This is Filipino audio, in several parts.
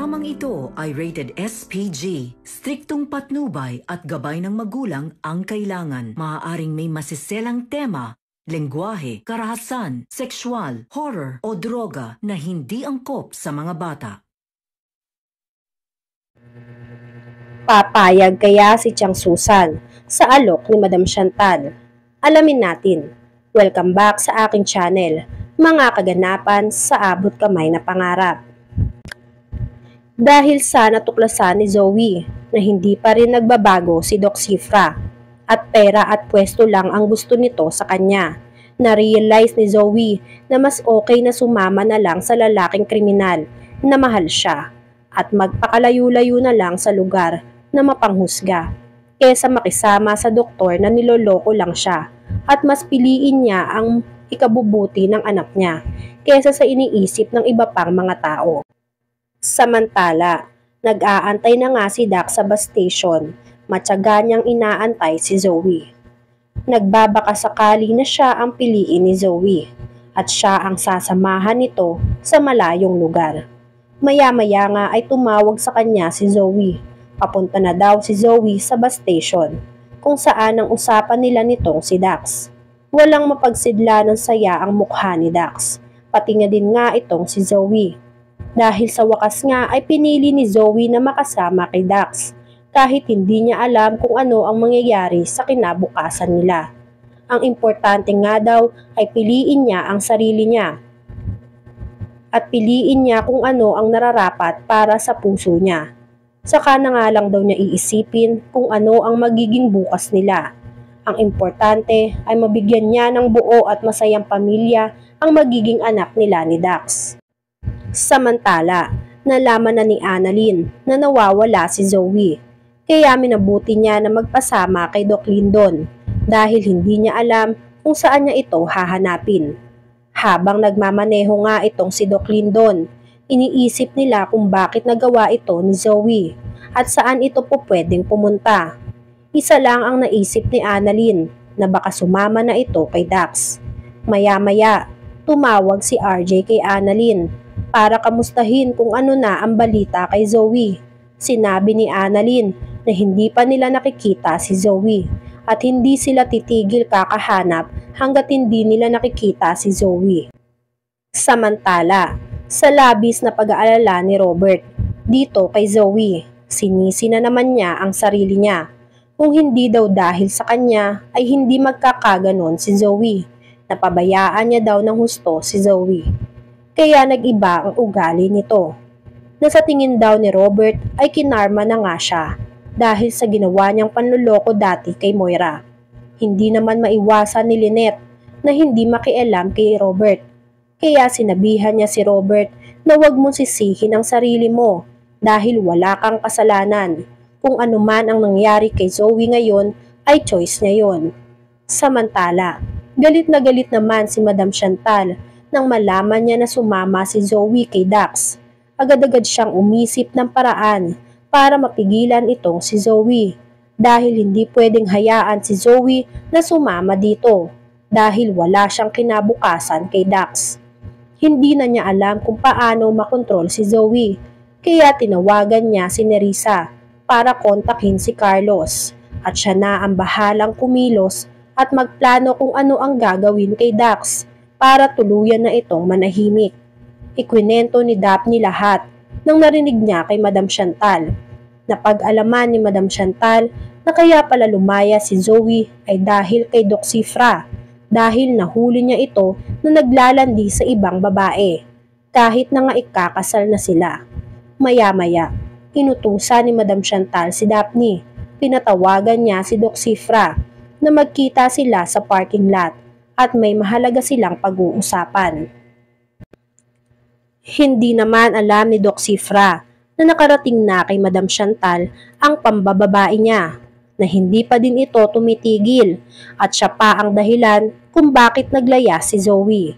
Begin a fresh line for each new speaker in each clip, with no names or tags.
Programang ito ay rated SPG. Striktong patnubay at gabay ng magulang ang kailangan. Maaaring may masiselang tema, lengguwahe, karahasan, sexual, horror o droga na hindi angkop sa mga bata.
Papayag kaya si Chang Susan sa alok ni Madam Chantal? Alamin natin. Welcome back sa aking channel, mga kaganapan sa abot kamay na pangarap. Dahil sa natuklasan ni Zoe na hindi pa rin nagbabago si Doc Cifra at pera at pwesto lang ang gusto nito sa kanya, na-realize ni Zoe na mas okay na sumama na lang sa lalaking kriminal na mahal siya at magpakalayo-layo na lang sa lugar na mapanghusga kesa makisama sa doktor na niloloko lang siya at mas piliin niya ang ikabubuti ng anak niya kesa sa iniisip ng iba pang mga tao. Samantala, nag-aantay na nga si Doc sa bus station, matyaga niyang inaantay si Zoe. Nagbabaka sakali na siya ang piliin ni Zoe at siya ang sasamahan nito sa malayong lugar. Maya-maya nga ay tumawag sa kanya si Zoe. Papunta na daw si Zoe sa bus station, kung saan ang usapan nila nitong si Dax. Walang mapagsidla ng saya ang mukha ni Dax, pati nga din nga itong si Zoe. Dahil sa wakas nga ay pinili ni Zoe na makasama kay Dax, kahit hindi niya alam kung ano ang mangyayari sa kinabukasan nila. Ang importante nga daw ay piliin niya ang sarili niya at piliin niya kung ano ang nararapat para sa puso niya. Saka na nga lang daw niya iisipin kung ano ang magiging bukas nila. Ang importante ay mabigyan niya ng buo at masayang pamilya ang magiging anak nila ni Dax. Samantala, nalaman na ni Annalyn na nawawala si Zoe. Kaya minabuti niya na magpasama kay Doc Lindon dahil hindi niya alam kung saan niya ito hahanapin. Habang nagmamaneho nga itong si Doc Lindon, iniisip nila kung bakit nagawa ito ni Zoe at saan ito po pwedeng pumunta. Isa lang ang naisip ni Annalyn na baka sumama na ito kay Dax. Maya-maya, tumawag si RJ kay Annalyn para kamustahin kung ano na ang balita kay Zoe. Sinabi ni Annalyn na hindi pa nila nakikita si Zoe at hindi sila titigil kakahanap hanggat hindi nila nakikita si Zoe. Samantala, sa labis na pag-aalala ni Robert dito kay Zoe, sinisi na naman niya ang sarili niya. Kung hindi daw dahil sa kanya ay hindi magkakaganon si Zoe. Napabayaan niya daw ng husto si Zoe. Kaya nag-iba ang ugali nito. Na sa tingin daw ni Robert ay kinarma na nga siya dahil sa ginawa niyang panluloko dati kay Moira. Hindi naman maiwasan ni Lynette na hindi makialam kay Robert. Kaya sinabihan niya si Robert na huwag mong sisihin ang sarili mo dahil wala kang kasalanan. Kung ano man ang nangyari kay Zoe ngayon ay choice niya yon. Samantala, galit na galit naman si Madam Chantal nang malaman niya na sumama si Zoe kay Dax. Agad-agad siyang umisip ng paraan para mapigilan itong si Zoe dahil hindi pwedeng hayaan si Zoe na sumama dito dahil wala siyang kinabukasan kay Dax. Hindi na niya alam kung paano makontrol si Zoe, kaya tinawagan niya si Nerissa para kontakin si Carlos at siya na ang bahalang kumilos at magplano kung ano ang gagawin kay Dax para tuluyan na itong manahimik. Ikwinento ni Daphne lahat nang narinig niya kay Madam Chantal. Napag-alaman ni Madam Chantal na kaya pala lumaya si Zoe ay dahil kay Doc Cifra dahil nahuli niya ito na naglalandi sa ibang babae, kahit na nga ikakasal na sila. Maya-maya, inutusan ni Madam Chantal si Daphne. Pinatawagan niya si Doc Cifra na magkita sila sa parking lot at may mahalaga silang pag-uusapan. Hindi naman alam ni Doc Cifra na nakarating na kay Madam Chantal ang pambababae niya, na hindi pa din ito tumitigil at siya pa ang dahilan kung bakit naglaya si Zoe.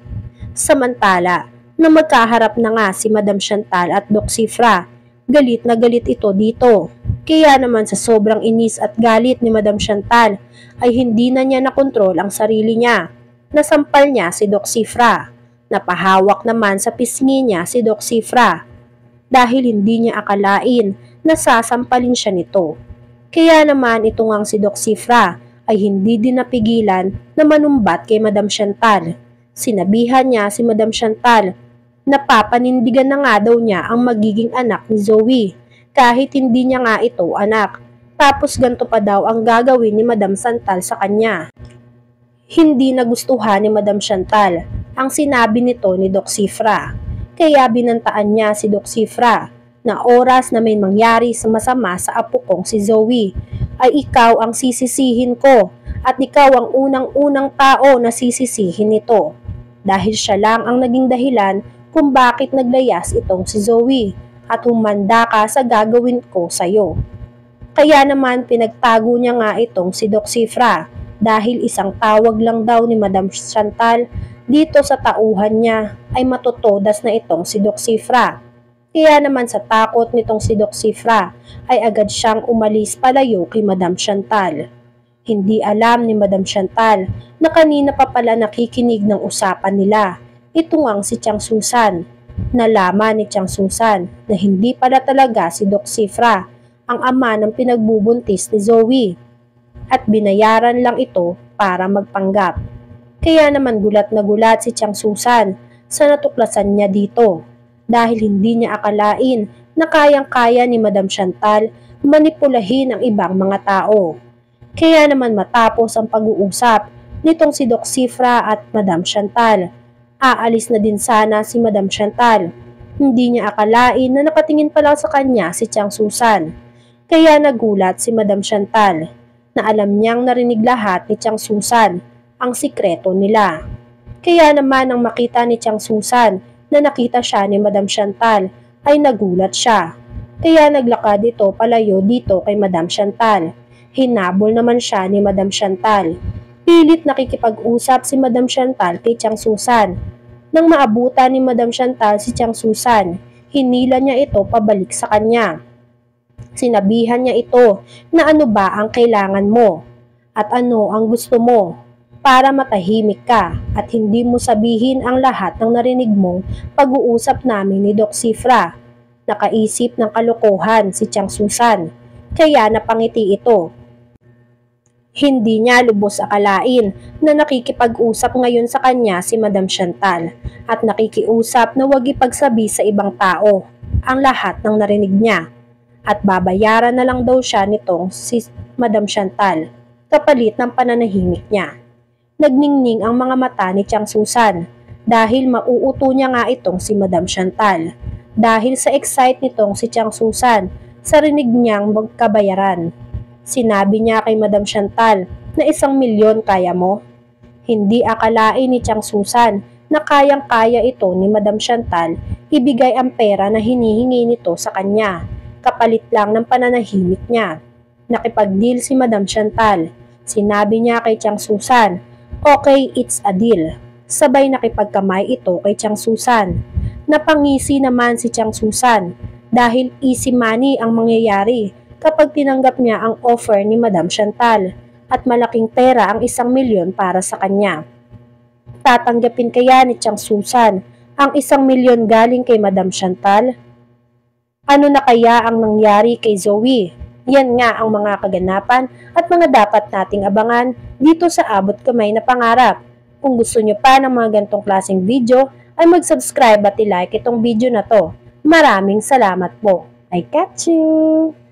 Samantala, nang magkaharap na nga si Madam Chantal at Doc Cifra, galit na galit ito dito. Kaya naman sa sobrang inis at galit ni Madam Chantal ay hindi na niya nakontrol ang sarili niya. Nasampal niya si Doc Cifra. Napahawak naman sa pisngi niya si Doc Cifra. dahil hindi niya akalain na sasampalin siya nito. Kaya naman ito ngang si Doc Cifra ay hindi din napigilan na manumbat kay Madam Chantal. Sinabihan niya si Madam Chantal na papanindigan na nga daw niya ang magiging anak ni Zoe kahit hindi niya nga ito anak. Tapos ganito pa daw ang gagawin ni Madam Chantal sa kanya. Hindi nagustuhan ni Madam Chantal ang sinabi nito ni Doc Cifra. Kaya binantaan niya si Doc Cifra na oras na may mangyari sa masama sa apo kong si Zoe ay ikaw ang sisisihin ko at ikaw ang unang-unang tao na sisisihin nito. Dahil siya lang ang naging dahilan kung bakit naglayas itong si Zoe at humanda ka sa gagawin ko sa'yo. Kaya naman pinagtago niya nga itong si Doc Cifra dahil isang tawag lang daw ni Madam Chantal dito sa tauhan niya ay matutodas na itong si Doc Cifra. Kaya naman sa takot nitong si Doc Cifra ay agad siyang umalis palayo kay Madam Chantal. Hindi alam ni Madam Chantal na kanina pa pala nakikinig ng usapan nila. Ito ngang si Tiang Susan. Nalaman ni Tiang Susan na hindi pala talaga si Doc Cifra ang ama ng pinagbubuntis ni Zoe at binayaran lang ito para magpanggap. Kaya naman gulat na gulat si Tiang Susan sa natuklasan niya dito dahil hindi niya akalain na kayang-kaya ni Madam Chantal manipulahin ang ibang mga tao. Kaya naman matapos ang pag-uusap nitong si Doc Cifra at Madam Chantal, aalis na din sana si Madam Chantal. Hindi niya akalain na nakatingin pa lang sa kanya si Tiang Susan. Kaya nagulat si Madam Chantal na alam niyang narinig lahat ni Tiang Susan ang sikreto nila. Kaya naman nang makita ni Tiang Susan na nakita siya ni Madam Chantal ay nagulat siya. Kaya naglakad ito palayo dito kay Madam Chantal. Hinabol naman siya ni Madam Chantal. Pilit nakikipag-usap si Madam Chantal kay Tiang Susan. Nang maabutan ni Madam Chantal si Tiang Susan, hinila niya ito pabalik sa kanya. Sinabihan niya ito na ano ba ang kailangan mo at ano ang gusto mo para matahimik ka at hindi mo sabihin ang lahat ng narinig mong pag-uusap namin ni Doc Cifra. Nakaisip ng kalokohan si Tiang Susan, kaya napangiti ito. Hindi niya lubos akalain na nakikipag-usap ngayon sa kanya si Madam Chantal at nakikiusap na huwag ipagsabi sa ibang tao ang lahat ng narinig niya at babayaran na lang daw siya nitong si Madam Chantal kapalit ng pananahimik niya. Nagningning ang mga mata ni Tiang Susan dahil mauuto niya nga itong si Madam Chantal. Dahil sa excite nitong si Tiang Susan sa rinig niyang magkabayaran. Sinabi niya kay Madam Chantal na 1,000,000 kaya mo. Hindi akalain ni Tiang Susan na kayang-kaya ito ni Madam Chantal ibigay ang pera na hinihingi nito sa kanya kapalit lang ng pananahimik niya. Nakipag-deal si Madam Chantal. Sinabi niya kay Tiang Susan, "Okay, it's a deal." Sabay nakipagkamay ito kay Tiang Susan. Napangisi naman si Tiang Susan dahil easy money ang mangyayari kapag tinanggap niya ang offer ni Madam Chantal at malaking pera ang 1,000,000 para sa kanya. Tatanggapin kaya ni Tiang Susan ang 1,000,000 galing kay Madam Chantal? Ano na kaya ang nangyari kay Zoe? Yan nga ang mga kaganapan at mga dapat nating abangan dito sa Abot Kamay na Pangarap. Kung gusto nyo pa ng mga gantong klaseng video, ay mag-subscribe at i-like itong video na to. Maraming salamat po. I catch you!